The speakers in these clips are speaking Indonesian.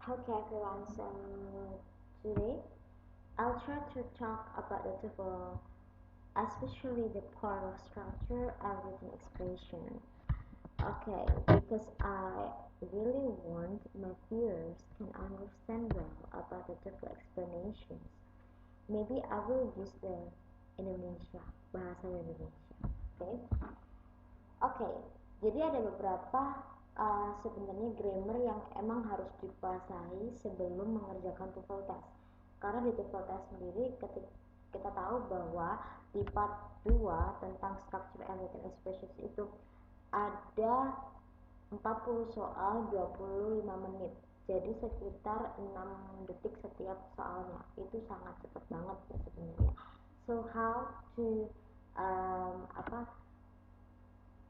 Okay, everyone. So today I'll try to talk about the TOEFL, especially the part of structure and written expression. Okay, because I really want my viewers can understand well about the TOEFL explanations. Maybe I will use the Indonesia, bahasa Indonesia. Okay. Oke, jadi ada beberapa sebenarnya grammar yang emang harus dikuasai sebelum mengerjakan TOEFL test. Karena di TOEFL test sendiri kita tahu bahwa di part 2 tentang structure and written expressions itu ada 40 soal 25 menit. Jadi sekitar 6 detik setiap soalnya. Itu sangat cepat banget ya sebenarnya. So how to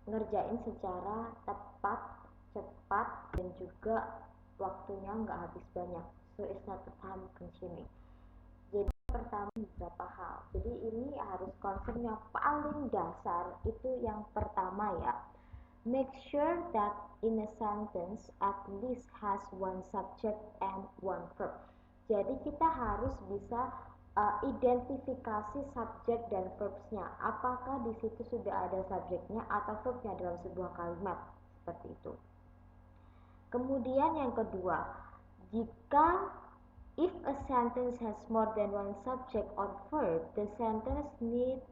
ngerjain secara tepat, cepat, dan juga waktunya nggak habis banyak. So it's not time consuming. Jadi pertama beberapa hal. Jadi ini harus konsep yang paling dasar itu yang pertama ya. Make sure that in a sentence at least has one subject and one verb. Jadi kita harus bisa identifikasi subjek dan verbsnya. Apakah di situ sudah ada subjeknya atau verbnya dalam sebuah kalimat seperti itu. Kemudian yang kedua, jika if a sentence has more than one subject or verb, the sentence need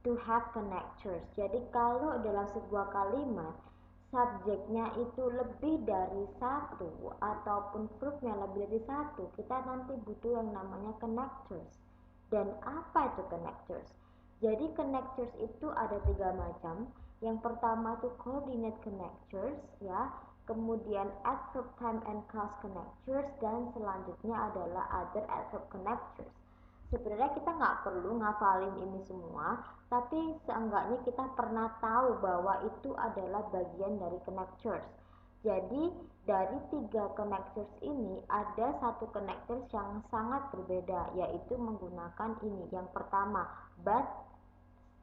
to have connectors. Jadi kalau dalam sebuah kalimat subjeknya itu lebih dari satu ataupun verbnya lebih dari satu, kita nanti butuh yang namanya connectors. Dan apa itu connectors? Jadi connectors itu ada 3 macam. Yang pertama itu coordinate connectors ya, kemudian adverb time and cause connectors, dan selanjutnya adalah other adverb connectors. Sebenarnya kita nggak perlu ngafalin ini semua, tapi seenggaknya kita pernah tahu bahwa itu adalah bagian dari connectors. Jadi dari 3 connectors ini ada satu connectors yang sangat berbeda, yaitu menggunakan ini. Yang pertama, but,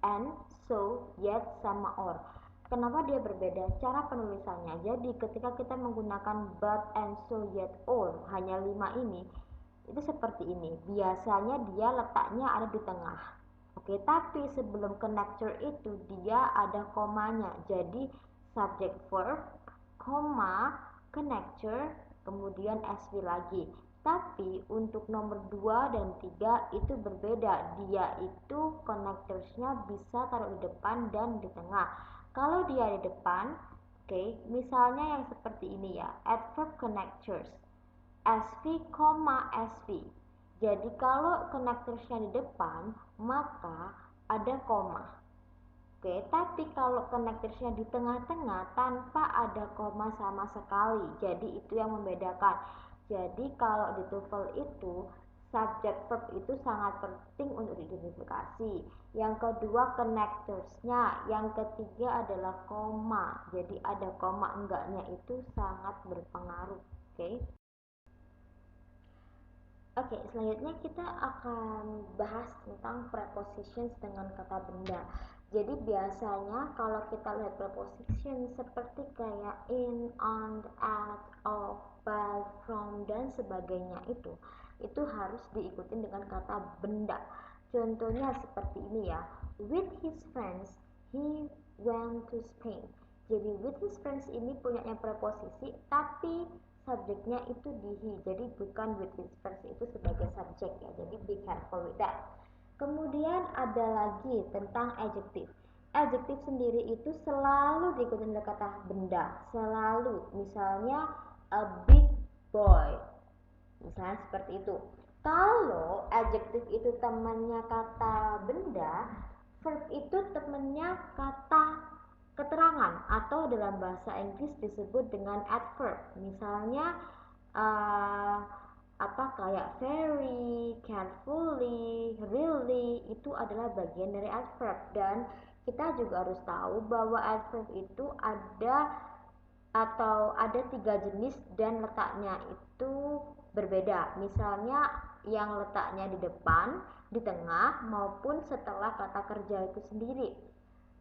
and, so, yet, sama or. Kenapa dia berbeda? Cara penulisannya. Jadi ketika kita menggunakan but, and, so, yet, or, hanya 5 ini, itu seperti ini. Biasanya dia letaknya ada di tengah. Oke, tapi sebelum connector itu dia ada komanya. Jadi subject verb, koma, connector, kemudian SV lagi. Tapi untuk nomor 2 dan 3 itu berbeda. Dia itu connectorsnya bisa taruh di depan dan di tengah. Kalau dia di depan, oke, misalnya yang seperti ini ya, adverb connectors, SV, SV. Jadi kalau connectorsnya di depan, maka ada koma. Oke, tapi kalau connectorsnya di tengah-tengah tanpa ada koma sama sekali. Jadi itu yang membedakan. Jadi kalau di TOEFL itu subject verb itu sangat penting untuk diidentifikasi. Yang kedua connectorsnya, yang ketiga adalah koma. Jadi ada koma enggaknya itu sangat berpengaruh. Oke, selanjutnya kita akan bahas tentang prepositions dengan kata benda. Jadi biasanya kalau kita lihat preposition seperti kayak in, on, at, of, by, from, dan sebagainya itu harus diikuti dengan kata benda. Contohnya seperti ini ya. With his friends, he went to Spain. Jadi with his friends ini punyanya preposisi, tapi subjeknya itu di he, jadi bukan with his friends itu sebagai subjek ya, jadi be careful with that. Kemudian ada lagi tentang adjective. Adjective sendiri itu selalu diikuti dengan kata benda, selalu. Misalnya a big boy, misalnya seperti itu. Kalau adjective itu temannya kata benda, verb itu temannya kata keterangan, atau dalam bahasa Inggris disebut dengan adverb. Misalnya kayak very, carefully, really, itu adalah bagian dari adverb. Dan kita juga harus tahu bahwa adverb itu ada 3 jenis dan letaknya itu berbeda. Misalnya yang letaknya di depan, di tengah, maupun setelah kata kerja itu sendiri.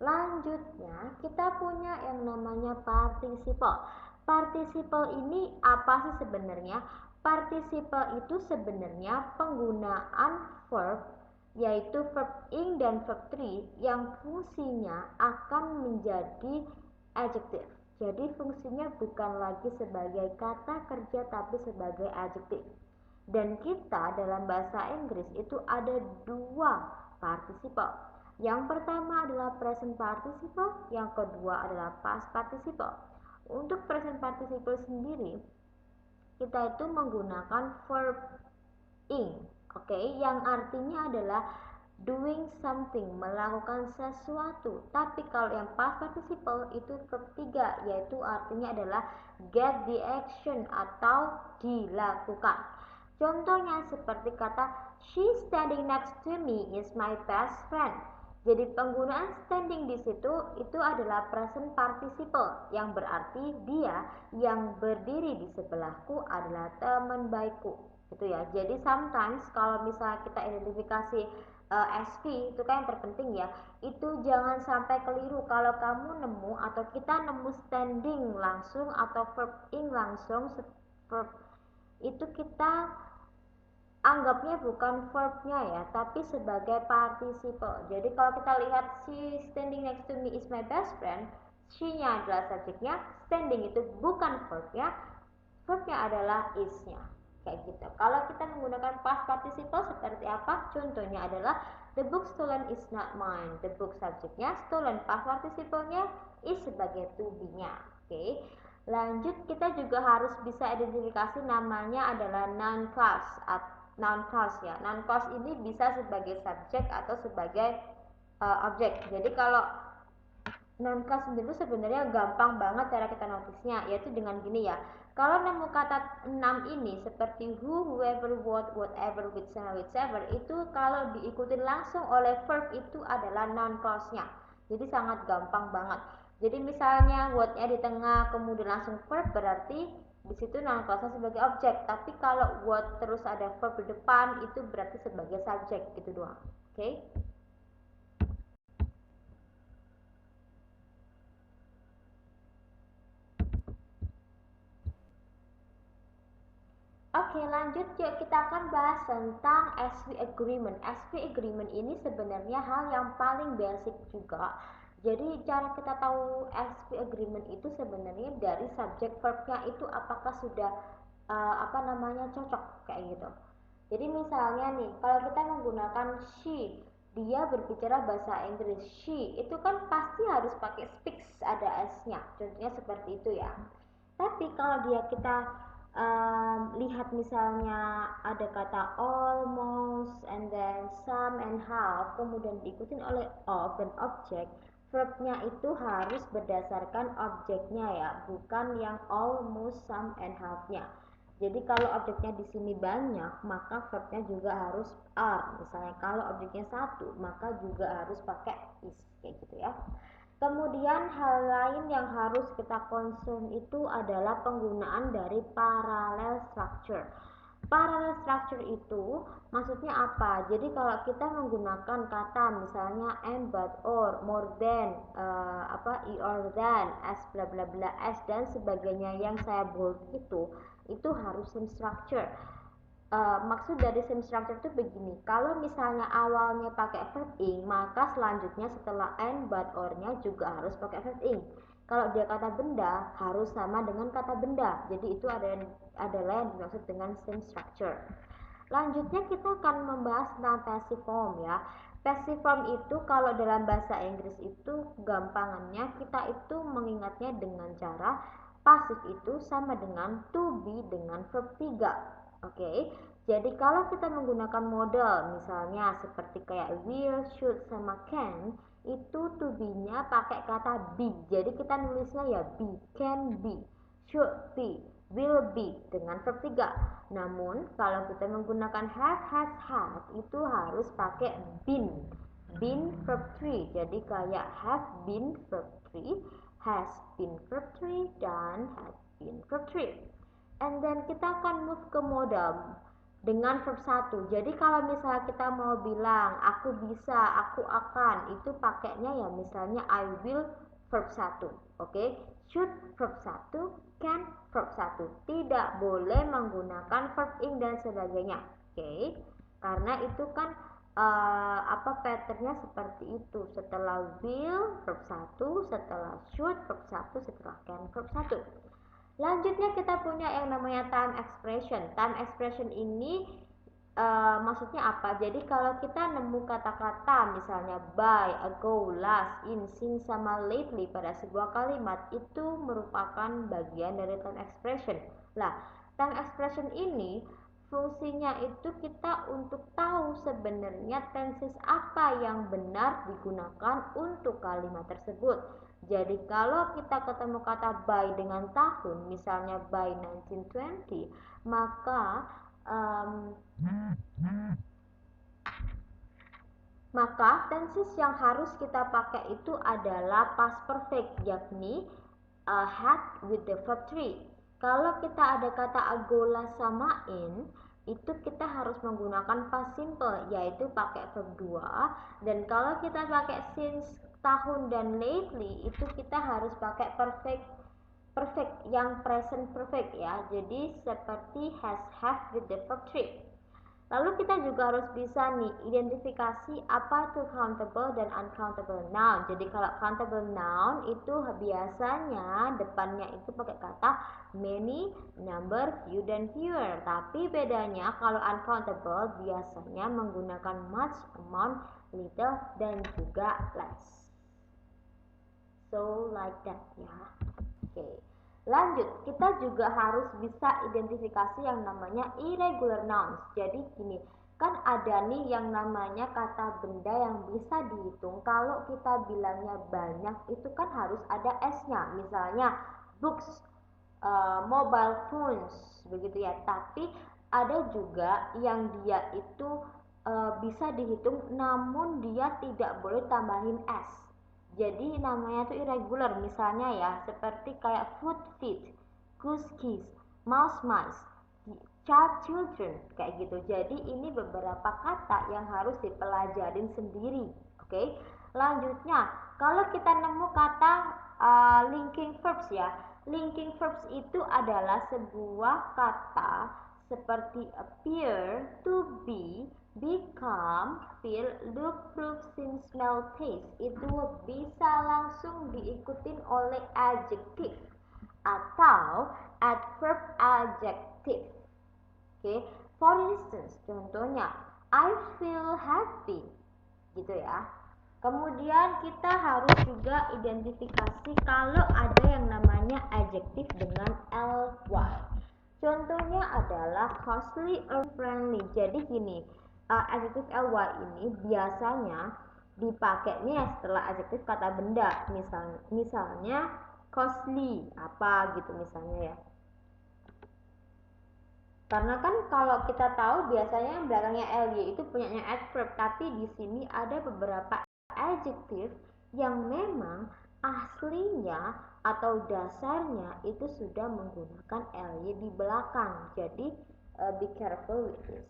Lanjutnya kita punya yang namanya participle. Participle ini apa sih sebenarnya? Participle itu sebenarnya penggunaan verb, yaitu verb ing dan verb 3 yang fungsinya akan menjadi adjective. Jadi fungsinya bukan lagi sebagai kata kerja tapi sebagai adjective. Dan kita dalam bahasa Inggris itu ada dua participle. Yang pertama adalah present participle, yang kedua adalah past participle. Untuk present participle sendiri, kita itu menggunakan verb ing, oke, yang artinya adalah doing something, melakukan sesuatu. Tapi kalau yang past participle itu verb 3, yaitu artinya adalah get the action atau dilakukan. Contohnya seperti kata she standing next to me is my best friend. Jadi penggunaan standing di situ itu adalah present participle yang berarti dia yang berdiri di sebelahku adalah teman baikku. Gitu ya. Jadi sometimes kalau misalnya kita identifikasi SV itu kan yang terpenting ya, itu jangan sampai keliru kalau kamu nemu atau kita nemu standing langsung atau verb ing langsung, verb itu kita anggapnya bukan verbnya ya, tapi sebagai participle. Jadi kalau kita lihat she standing next to me is my best friend, she-nya adalah subjeknya, standing itu bukan verbnya adalah is-nya. Kayak gitu. Kalau kita menggunakan past participle seperti apa? Contohnya adalah the book stolen is not mine. The book subjeknya, stolen past participle-nya is sebagai to be-nya. Oke. Lanjut kita juga harus bisa identifikasi namanya adalah noun clause noun clause ya. Noun clause ini bisa sebagai subjek atau sebagai objek. Jadi kalau noun clause sendiri sebenarnya gampang banget cara kita notisnya, yaitu dengan gini ya. Kalau nemu kata 6 ini seperti who, whoever, what, whatever, whichever, itu kalau diikutin langsung oleh verb itu adalah noun clause-nya. Jadi sangat gampang banget. Jadi misalnya what-nya di tengah kemudian langsung verb, berarti di situ noun clause sebagai objek. Tapi kalau what terus ada verb di depan itu berarti sebagai subjek gitu doang. Oke? Oke, lanjut yuk kita akan bahas tentang SV agreement. SV agreement ini sebenarnya hal yang paling basic juga. Jadi cara kita tahu SV agreement itu sebenarnya dari subjek verbnya itu apakah sudah cocok kayak gitu. Jadi misalnya nih, kalau kita menggunakan she, dia berbicara bahasa Inggris. She itu kan pasti harus pakai speaks, ada s-nya. Contohnya seperti itu ya. Tapi kalau kita lihat misalnya ada kata almost and then some and half kemudian diikutin oleh of dan objek, verbnya itu harus berdasarkan objeknya ya, bukan yang almost, some and half-nya. Jadi kalau objeknya di sini banyak, maka verbnya juga harus are. Misalnya kalau objeknya satu, maka juga harus pakai is kayak gitu ya. Kemudian hal lain yang harus kita concern itu adalah penggunaan dari parallel structure. Parallel structure itu maksudnya apa? Jadi kalau kita menggunakan kata misalnya and, but, or, more than, or than, as bla bla bla, as dan sebagainya yang saya bold itu harus same structure. Maksud dari same structure itu begini, kalau misalnya awalnya pakai verb ing, maka selanjutnya setelah and, but, or-nya juga harus pakai verb ing. Kalau dia kata benda, harus sama dengan kata benda. Jadi itu adalah yang dimaksud dengan same structure. Lanjutnya kita akan membahas tentang passive form ya. Passive form itu kalau dalam bahasa Inggris itu gampangannya kita itu mengingatnya dengan cara pasif itu sama dengan to be dengan verb 3. Oke, jadi kalau kita menggunakan model misalnya seperti kayak will, should, sama can, itu to be-nya pakai kata be. Jadi kita nulisnya ya be, can be, should be, will be dengan verb 3. Namun kalau kita menggunakan have, has, had itu harus pakai been. Been verb 3. Jadi kayak have been verb 3, has been verb 3 dan had been verb 3. And then kita akan move ke modal dengan verb 1. Jadi kalau misalnya kita mau bilang aku bisa, aku akan, itu pakainya ya misalnya I will verb 1. Oke. Should verb 1, can verb 1. Tidak boleh menggunakan verb ing dan sebagainya. Oke. Karena itu kan patternnya seperti itu. Setelah will verb 1, setelah should verb 1, setelah can verb 1. Lanjutnya kita punya yang namanya time expression. Time expression ini maksudnya apa? Jadi kalau kita nemu kata-kata misalnya by, ago, last, in, since, sama lately pada sebuah kalimat, itu merupakan bagian dari time expression. Lah, time expression ini fungsinya itu kita untuk tahu sebenarnya tenses apa yang benar digunakan untuk kalimat tersebut. Jadi kalau kita ketemu kata by dengan tahun, misalnya by 1920, maka tenses yang harus kita pakai itu adalah past perfect, yakni had with the verb 3. Kalau kita ada kata agola sama in, itu kita harus menggunakan past simple, yaitu pakai verb 2. Dan kalau kita pakai since, tahun, dan lately, itu kita harus pakai perfect yang present perfect ya. Jadi seperti has, have with the verb 3. Lalu kita juga harus bisa nih identifikasi apa itu countable dan uncountable noun. Jadi kalau countable noun itu biasanya depannya itu pakai kata many, number, few, dan fewer. Tapi bedanya kalau uncountable biasanya menggunakan much, amount, little, dan juga less. So like that ya. Oke. Lanjut, kita juga harus bisa identifikasi yang namanya irregular nouns. Jadi gini, kan ada nih yang namanya kata benda yang bisa dihitung. Kalau kita bilangnya banyak, itu kan harus ada S-nya. Misalnya books, mobile phones, begitu ya. Tapi ada juga yang dia itu bisa dihitung, namun dia tidak boleh tambahin S. Jadi namanya itu irregular, misalnya ya seperti kayak food feet, goose geese, mouse mice, child children, kayak gitu. Jadi ini beberapa kata yang harus dipelajarin sendiri. Oke. Lanjutnya, kalau kita nemu kata linking verbs ya. Linking verbs itu adalah sebuah kata seperti appear, to be, become, feel, look, prove, sing, smell, taste. Itu bisa langsung diikutin oleh adjective atau adverb adjective. Oke, for instance, contohnya I feel happy, gitu ya. Kemudian kita harus juga identifikasi kalau ada yang namanya adjective dengan ly. Contohnya adalah costly or friendly. Jadi gini, adjective ly ini biasanya dipakainya setelah adjective kata benda. Misalnya costly apa gitu misalnya ya. Karena kan kalau kita tahu biasanya yang belakangnya ly itu punyanya adverb, tapi di sini ada beberapa adjective yang memang aslinya atau dasarnya itu sudah menggunakan ly di belakang. Jadi be careful with this.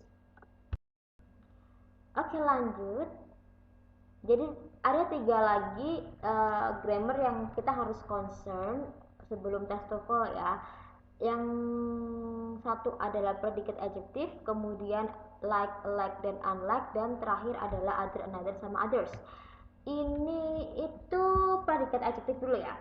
Oke, lanjut. Jadi ada 3 lagi grammar yang kita harus concern sebelum tes TOEFL ya. Yang satu adalah predicate adjective, kemudian like, dan unlike, dan terakhir adalah other, another, sama others. Ini itu predicate adjective dulu ya.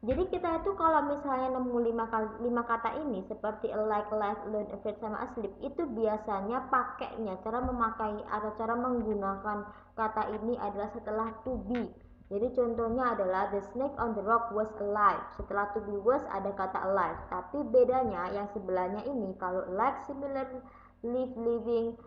Jadi kita itu kalau misalnya nemu 5 kata ini seperti like, alone, afraid, sama asleep, itu biasanya pakainya, cara memakai atau cara menggunakan kata ini adalah setelah to be. Jadi contohnya adalah the snake on the rock was alive. Setelah to be was ada kata alive. Tapi bedanya yang sebelahnya ini, kalau like, similar, live, living,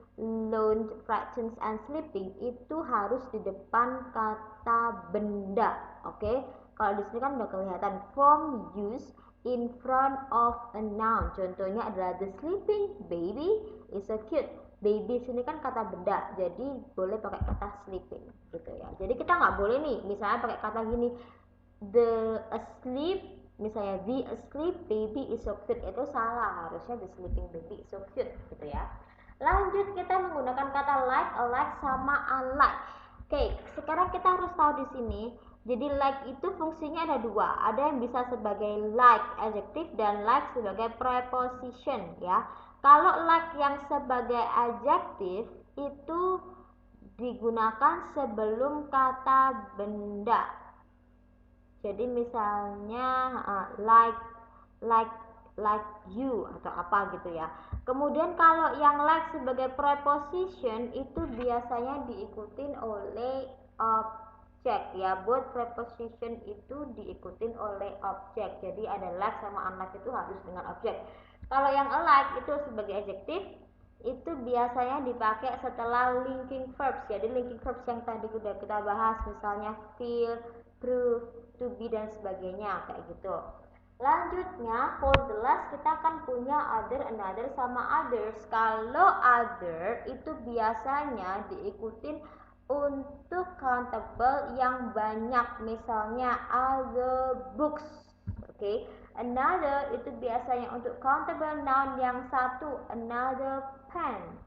loaned, frightens, and sleeping, itu harus di depan kata benda. Oke? Kalau di sini kan udah kelihatan form use in front of a noun. Contohnya adalah the sleeping baby is so cute. Baby sini kan kata benda, jadi boleh pakai kata sleeping gitu ya. Jadi kita nggak boleh nih misalnya pakai kata gini, the asleep, misalnya the asleep baby is so cute, itu salah, harusnya the sleeping baby is so cute gitu ya. Lanjut, kita menggunakan kata like, alike, sama unlike. Oke, sekarang kita harus tahu di sini Jadi like itu fungsinya ada dua, ada yang bisa sebagai like adjective dan like sebagai preposition ya. Kalau like yang sebagai adjective itu digunakan sebelum kata benda. Jadi misalnya like like like you atau apa gitu ya. Kemudian kalau yang like sebagai preposition itu biasanya diikutin oleh objek ya. Buat preposition itu diikutin oleh objek. Jadi ada like sama unlike itu harus dengan objek. Kalau yang alike itu sebagai adjective itu biasanya dipakai setelah linking verbs. Jadi linking verbs yang tadi sudah kita bahas misalnya feel, prove, to be dan sebagainya kayak gitu. Lanjutnya for the last kita akan punya other, another sama others. Kalau other itu biasanya diikutin untuk countable yang banyak, misalnya other books. Oke, another itu biasanya untuk countable noun yang satu, another pen.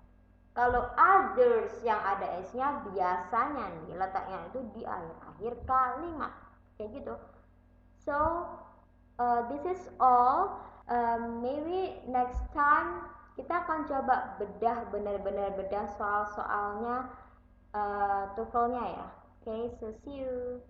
Kalau others yang ada s-nya biasanya nih letaknya itu di akhir-akhir kalimat kayak gitu. So this is all. Maybe next time kita akan coba bedah, benar-benar bedah soal-soalnya TOEFL-nya ya. Okay, so see you.